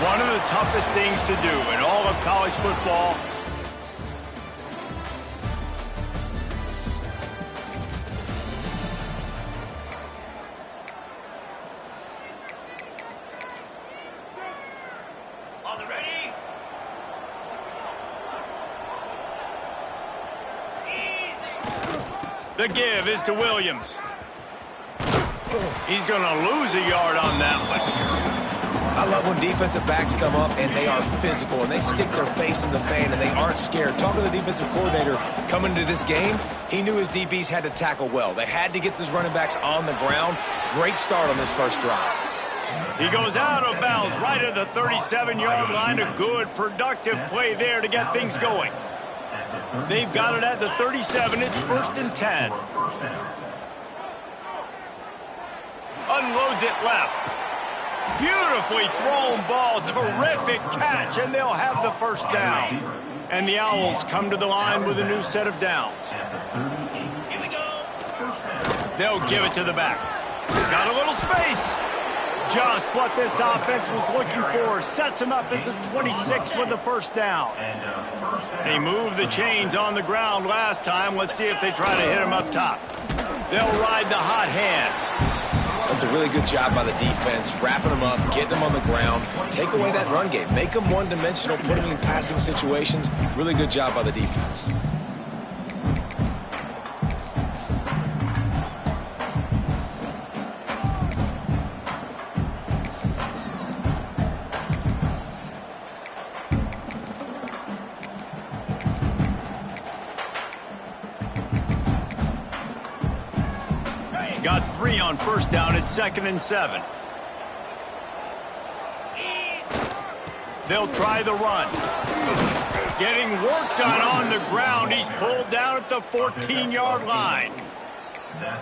One of the toughest things to do in all of college football. On the ready. Easy. The give is to Williams. He's going to lose a yard on that one. I love when defensive backs come up and they are physical and they stick their face in the fan and they aren't scared. Talking to the defensive coordinator coming into this game, he knew his DBs had to tackle well. They had to get these running backs on the ground. Great start on this first drive. He goes out of bounds right at the 37-yard line. A good, productive play there to get things going. They've got it at the 37. It's 1st and 10. Unloads it left. Beautifully thrown ball. Terrific catch, and they'll have the first down. And the Owls come to the line with a new set of downs. Here we go. They'll give it to the back. Got a little space. Just what this offense was looking for. Sets him up at the 26 with the first down. They moved the chains on the ground last time. Let's see if they try to hit him up top. They'll ride the hot hand. That's a really good job by the defense, wrapping them up, getting them on the ground. Take away that run game. Make them one-dimensional, put them in passing situations. Really good job by the defense. Got 3 on first down at 2nd and 7. They'll try the run. Getting work done on the ground. He's pulled down at the 14-yard line.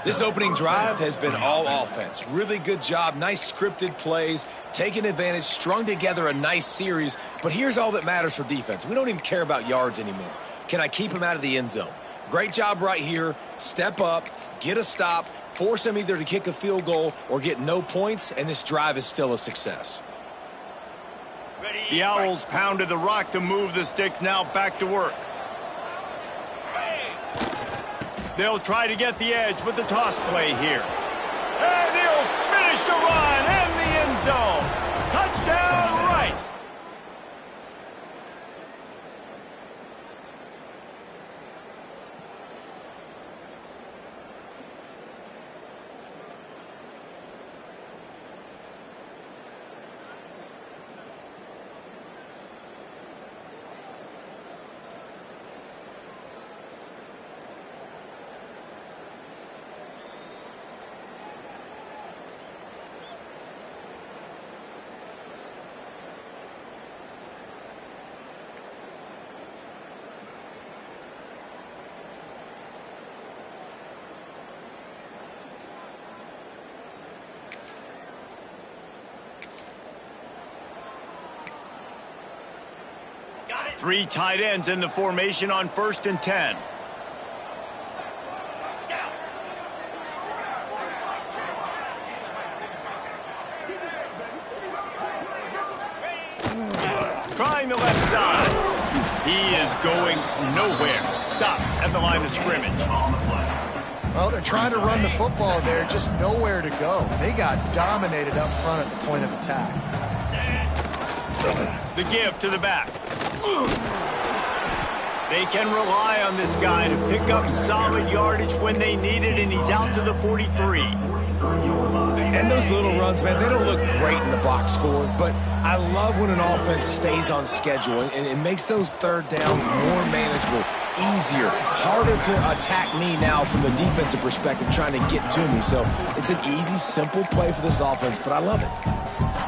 This opening drive has been all offense. Really good job. Nice scripted plays. Taking advantage. Strung together a nice series. But here's all that matters for defense. We don't even care about yards anymore. Can I keep him out of the end zone? Great job right here. Step up. Get a stop. Force him either to kick a field goal or get no points, and this drive is still a success. The Owls pounded the rock to move the sticks. Now back to work. They'll try to get the edge with the toss play here. And he'll finish the run in the end zone. Touchdown, Rice. Got it. 3 tight ends in the formation on 1st and 10. Down. Trying the left side. He is going nowhere. Stop at the line of scrimmage. Well, they're trying to run the football there, just nowhere to go. They got dominated up front at the point of attack. The give to the back. They can rely on this guy to pick up solid yardage when they need it, and he's out to the 43. And those little runs, man, they don't look great in the box score, but I love when an offense stays on schedule and it makes those third downs more manageable, easier, harder to attack me now from the defensive perspective trying to get to me. So it's an easy, simple play for this offense, but I love it.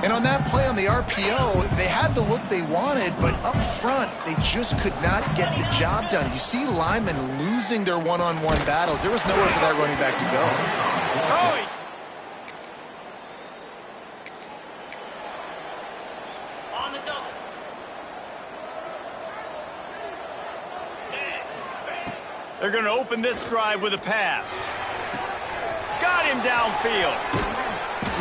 And on that play on the RPO, they had the look they wanted, but up front, they just could not get the job done. You see linemen losing their one-on-one battles. There was nowhere for that running back to go. Oh, On the double. they're going to open this drive with a pass. Got him downfield.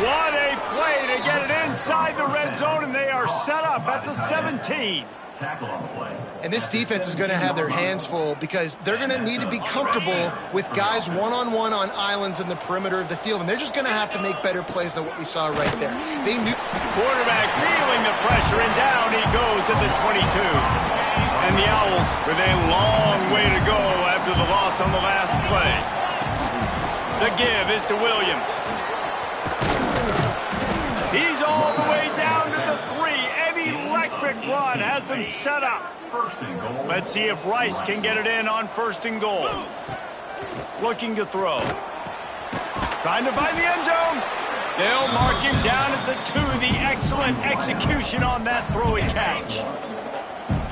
What a play to get it inside the red zone, and they are set up at the 17. And this defense is going to have their hands full because they're going to need to be comfortable with guys one-on-one on islands in the perimeter of the field, and they're just going to have to make better plays than what we saw right there. They knew. Quarterback feeling the pressure, and down he goes at the 22. And the Owls with a long way to go after the loss on the last play. The give is to Williams. He's all the way down to the 3. An electric run has him set up. Let's see if Rice can get it in on 1st and goal. Looking to throw. Trying to find the end zone. They'll mark him down at the 2. The excellent execution on that throw and catch.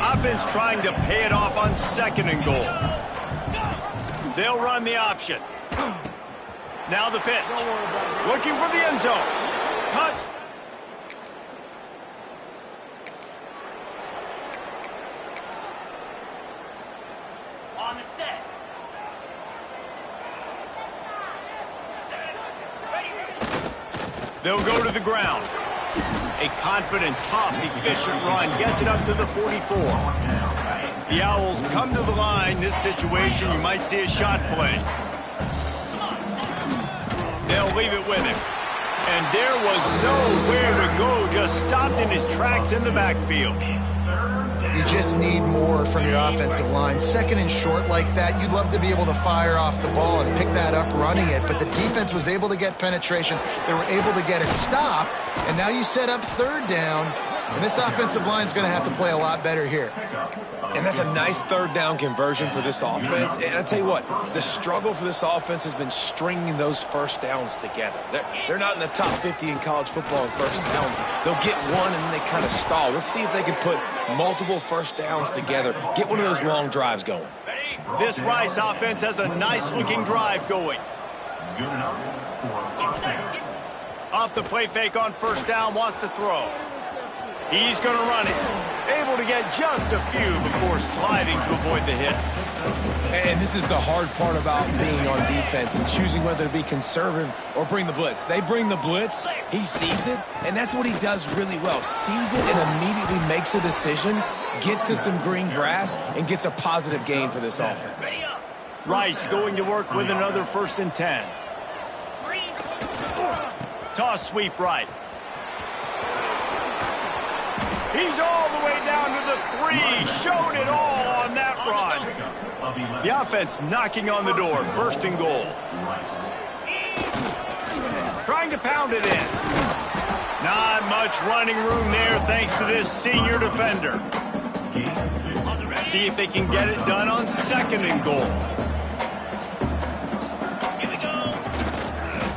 Offense trying to pay it off on 2nd and goal. They'll run the option. Now the pitch. Looking for the end zone. Cut. On the set. They'll go to the ground. A confident, tough, efficient run gets it up to the 44. The Owls come to the line. This situation, you might see a shot play. They'll leave it with him. And there was nowhere to go, just stopped in his tracks in the backfield. You just need more from your offensive line. 2nd and short like that, you'd love to be able to fire off the ball and pick that up running it, but the defense was able to get penetration. They were able to get a stop, and now you set up 3rd down, and this offensive line is going to have to play a lot better here. And that's a nice 3rd down conversion for this offense. And I tell you what, the struggle for this offense has been stringing those 1st downs together. They're not in the top 50 in college football in 1st downs. They'll get one and then they kind of stall. Let's see if they can put multiple 1st downs together, get one of those long drives going. This Rice offense has a nice-looking drive going. Off the play fake on 1st down, wants to throw. He's going to run it. Able to get just a few before sliding to avoid the hit. And this is the hard part about being on defense and choosing whether to be conservative or bring the blitz. They bring the blitz, he sees it, and that's what he does really well. Sees it and immediately makes a decision, gets to some green grass, and gets a positive gain for this offense. Rice going to work with another 1st and 10. Toss sweep right. He's all the way down to the 3. Showed it all on that run. The offense knocking on the door. 1st and goal. Trying to pound it in. Not much running room there thanks to this senior defender. See if they can get it done on 2nd and goal. Here we go.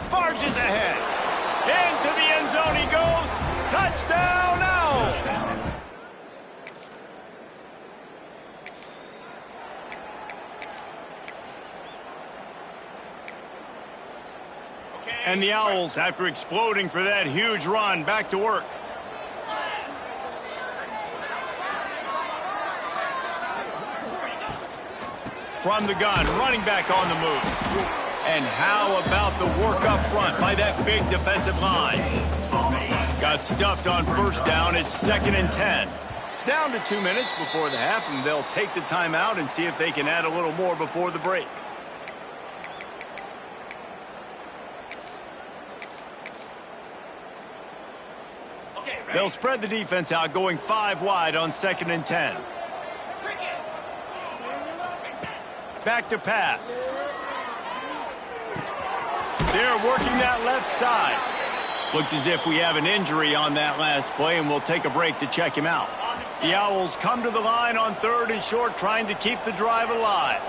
Barges ahead. Into the end zone he goes. Touchdown, Owls. And the Owls, after exploding for that huge run, back to work. From the gun, running back on the move. And how about the work up front by that big defensive line? Got stuffed on 1st down. It's 2nd and 10. Down to 2 minutes before the half, and they'll take the timeout and see if they can add a little more before the break. They'll spread the defense out, going 5 wide on 2nd and 10. Back to pass. They're working that left side. Looks as if we have an injury on that last play, and we'll take a break to check him out. The Owls come to the line on 3rd and short, trying to keep the drive alive.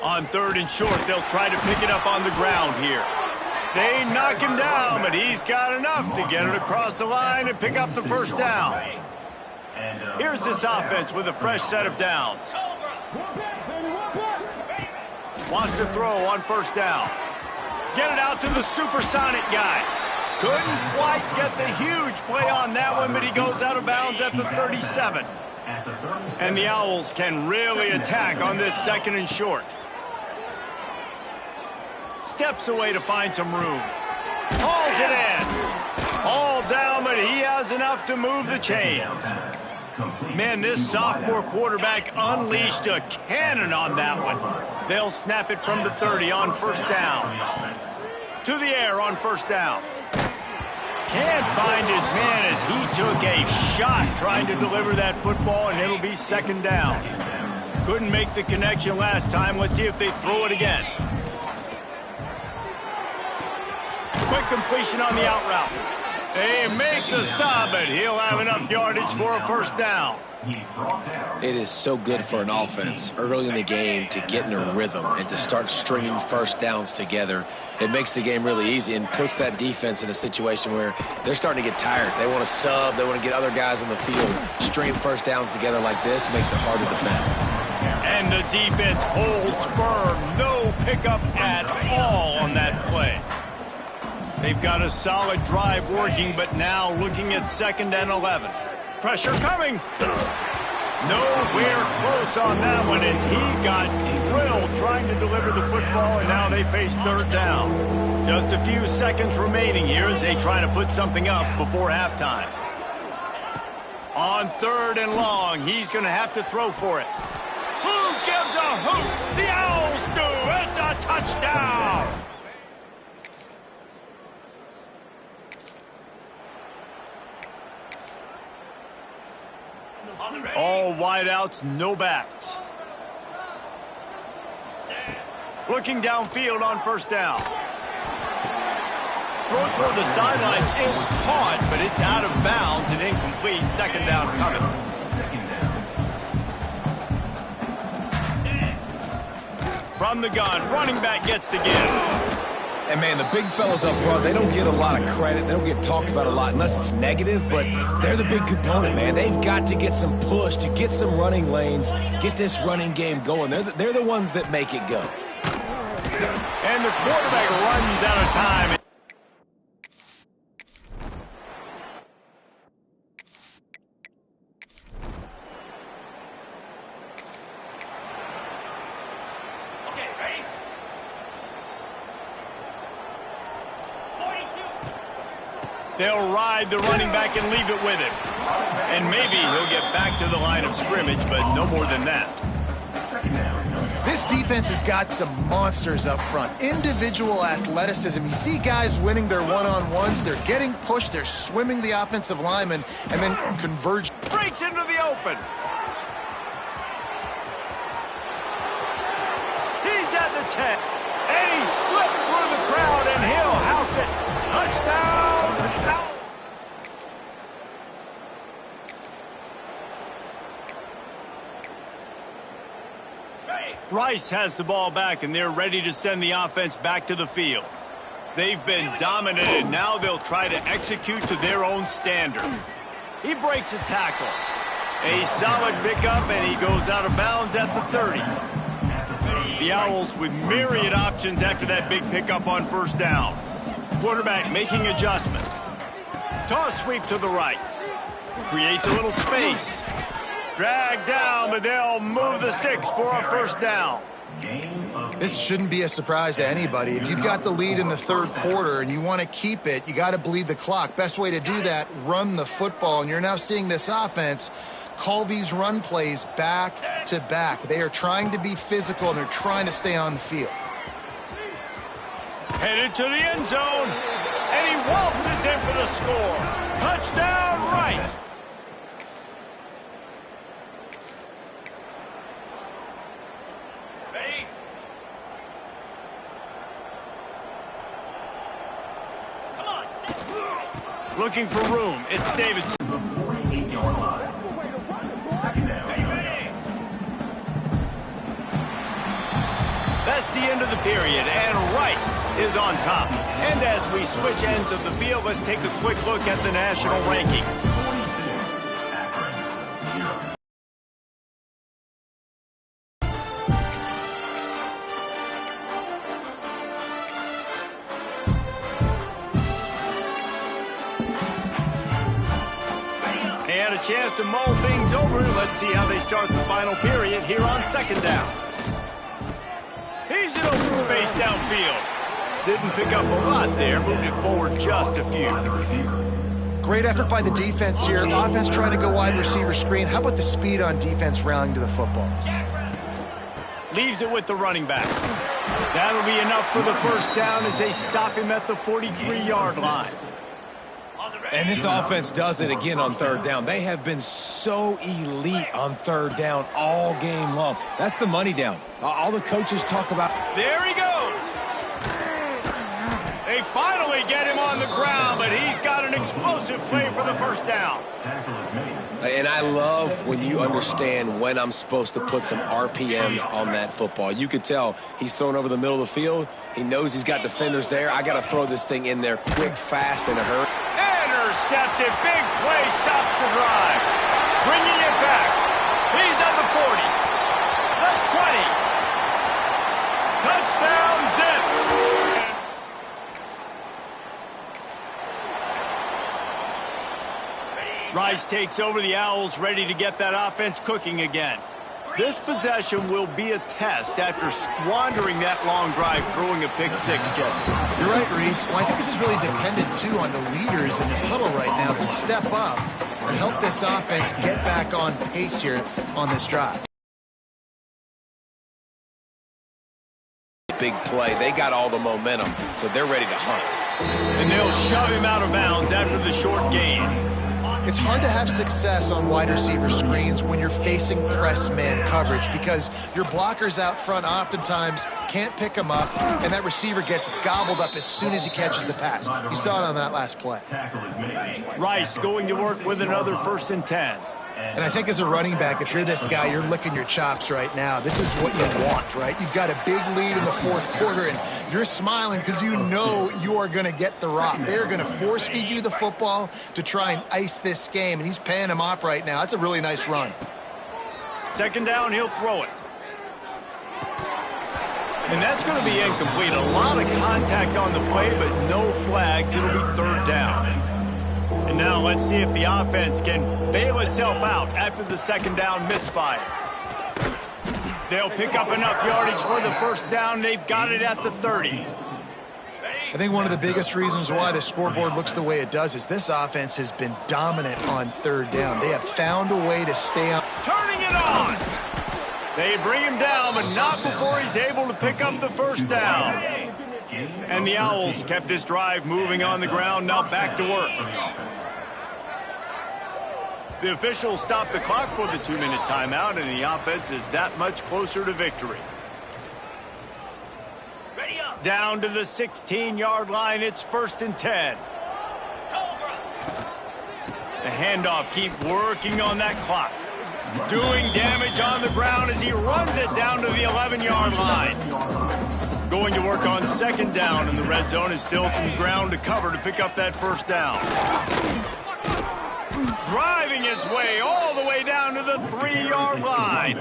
On 3rd and short, they'll try to pick it up on the ground here. They knock him down, but he's got enough to get it across the line and pick up the 1st down. Here's this offense with a fresh set of downs. Wants to throw on 1st down. Get it out to the supersonic guy. Couldn't quite get the huge play on that one, but he goes out of bounds at the 37. And the Owls can really attack on this 2nd and short. steps away to find some room. Hauls it in. All down, but he has enough to move the chains. Man, this sophomore quarterback unleashed a cannon on that one. They'll snap it from the 30 on first down. To the air on first down. Can't find his man as he took a shot trying to deliver that football, and it'll be second down. Couldn't make the connection last time. Let's see if they throw it again. Quick completion on the out route. They make the stop, but he'll have enough yardage for a first down. It is so good for an offense early in the game to get in a rhythm and to start stringing first downs together. It makes the game really easy and puts that defense in a situation where they're starting to get tired. They want to sub. They want to get other guys on the field. Stringing first downs together like this makes it hard to defend. And the defense holds firm. No pickup at all on that play. They've got a solid drive working, but now looking at 2nd and 11. Pressure coming. Nowhere close on that one as he got drilled trying to deliver the football, and now they face third down. Just a few seconds remaining here as they try to put something up before halftime. On 3rd and long, he's going to have to throw for it. Who gives a hoot? The Owls do. It's a touchdown. All wideouts, no backs. Looking downfield on first down. Throw toward the sidelines is caught, but it's out of bounds and incomplete. Second down coming. From the gun, running back gets to give. And, man, the big fellas up front, they don't get a lot of credit. They don't get talked about a lot unless it's negative, but they're the big component, man. They've got to get some push to get some running lanes, get this running game going. They're the ones that make it go. And the quarterback runs out of time. They'll ride the running back and leave it with him. And maybe he'll get back to the line of scrimmage, but no more than that. This defense has got some monsters up front. Individual athleticism. You see guys winning their one-on-ones. They're getting pushed. They're swimming the offensive lineman and then converge. Breaks into the open. He's at the 10. And he slipped through the crowd, and he'll house it. Touchdown. Rice has the ball back, and they're ready to send the offense back to the field. They've been dominant, and now they'll try to execute to their own standard. He breaks a tackle. A solid pickup, and he goes out of bounds at the 30. The Owls with myriad options after that big pickup on first down. Quarterback making adjustments. Toss sweep to the right. Creates a little space. Drag down, but they'll move the sticks for a first down. This shouldn't be a surprise to anybody. If you've got the lead in the 3rd quarter and you want to keep it, you got to bleed the clock. Best way to do that, run the football. And you're now seeing this offense call these run plays back to back. They are trying to be physical, and they're trying to stay on the field. Headed to the end zone, and he waltzes in for the score. Touchdown, Rice. Looking for room. It's Davidson. That's the end of the period, and Rice is on top. And as we switch ends of the field, let's take a quick look at the national rankings. A chance to mull things over. Let's see how they start the final period here on second down. He's in open space downfield. Didn't pick up a lot there, moved it forward just a few. Great effort by the defense here. Offense trying to go wide receiver screen. How about the speed on defense rallying to the football? Leaves it with the running back. That'll be enough for the first down as they stop him at the 43-yard line. And this offense does it again on third down. They have been so elite on third down all game long. That's the money down. All the coaches talk about. There he goes. They finally get him on the ground, but he's got an explosive play for the first down. And I love when you understand when I'm supposed to put some RPMs on that football. You could tell he's thrown over the middle of the field. He knows he's got defenders there. I got to throw this thing in there quick, fast, in a hurry. Intercepted. Big play stops the drive. Bringing it back. He's on the 40. The 20. Touchdown, Zips. Rice takes over the Owls, ready to get that offense cooking again. This possession will be a test after squandering that long drive, throwing a pick six, Jesse. You're right, Reese. Well, I think this is really dependent, too, on the leaders in this huddle right now to step up and help this offense get back on pace here on this drive. Big play. They got all the momentum, so they're ready to hunt. And they'll shove him out of bounds after the short gain. It's hard to have success on wide receiver screens when you're facing press man coverage because your blockers out front oftentimes can't pick them up, and that receiver gets gobbled up as soon as he catches the pass. You saw it on that last play. Rice going to work with another 1st and 10. And I think as a running back, if you're this guy, you're licking your chops right now. This is what you want, right? You've got a big lead in the fourth quarter, and you're smiling because you know you are going to get the rock. They're going to force feed you the football to try and ice this game, and he's paying him off right now. That's a really nice run. 2nd down, he'll throw it. And that's going to be incomplete. A lot of contact on the play, but no flags. It'll be 3rd down. And now let's see if the offense can bail itself out after the 2nd down misfire. They'll pick up enough yardage for the 1st down. They've got it at the 30. I think one of the biggest reasons why the scoreboard looks the way it does is this offense has been dominant on 3rd down. They have found a way to stay on. Turning it on. They bring him down, but not before he's able to pick up the 1st down. And the Owls kept this drive moving on the ground, now back to work. The officials stopped the clock for the 2-minute timeout, and the offense is that much closer to victory. Down to the 16-yard line, it's 1st and 10. The handoff, keep working on that clock. Doing damage on the ground as he runs it down to the 11-yard line. Going to work on 2nd down, and the red zone is still some ground to cover to pick up that 1st down. Driving his way all the way down to the 3-yard line.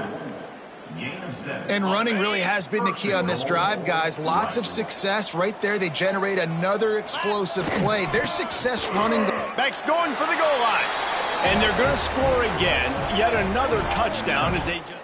And running really has been the key on this drive, guys. Lots of success right there. They generate another explosive play. Their success running. Backs going for the goal line. And they're going to score again. Yet another touchdown as they just...